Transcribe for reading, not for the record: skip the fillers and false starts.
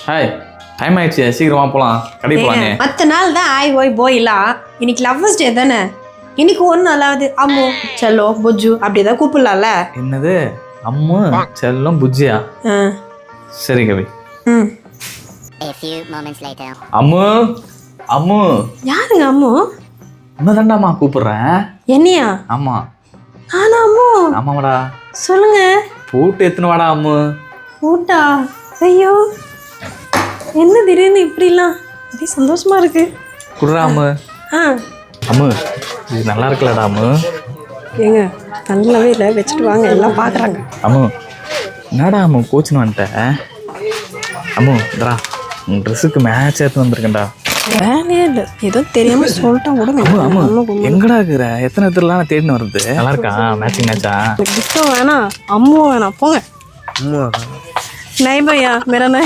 Hi time ஆயிடுச்சு சீக்கிரமா போலாம் கடைக்கு போலாங்க. மற்ற நாள் தான் ஆய் ஓய் போயிலாம். இன்னைக்கு லவ்வர்ஸ் டே தானே. இன்னைக்கு ஒரு நாளாவது அம்மு செல்லோ புஜ்ஜு அப்படி ஏதாவது கூப்பிடலாம்ல. என்னது அம்மு செல்லம் புஜ்ஜியா? சரி கவி. அம்மு அம்மு யாருங்க அம்மு? உன்னதாண்டாமா கூப்பிடுறேன். என்னையா? ஆமா ஆனா அம்மு. ஆமாடா. சொல்லுங்க. பூட்டு எத்தனை வாடா அம்மு. பூட்டா? ஐயோ என்ன திடீர்னு இப்படிலாம் அப்படியே சந்தோஷமா இருக்கு. குடுறா அம்மு. அம்மு இது நல்லா இருக்கலடா அம்மு. ஏங்க நல்லாவே இல்லை, வச்சுட்டு வாங்க எல்லாம் பார்க்குறாங்க. அம்மு என்னடா அம்மு கோச்சுன்னு வந்துட்டேன். அம்மு டா உன் ட்ரெஸ்ஸுக்கு மேட்ச் எடுத்து வந்திருக்கேன்டா. வேலையே இல்லை, ஏதோ தெரியாமல் சொல்லிட்டேன் கூட. அம்மு எங்கடா இருக்கிற? எத்தனை இடத்துலலாம் நான் தேடின்னு வருது. நல்லா இருக்கா மேட்சிங் மேட்சா? கிஃப்டும் வேணாம் அம்மும் வேணாம், போங்க. நை பையா மேரா நை.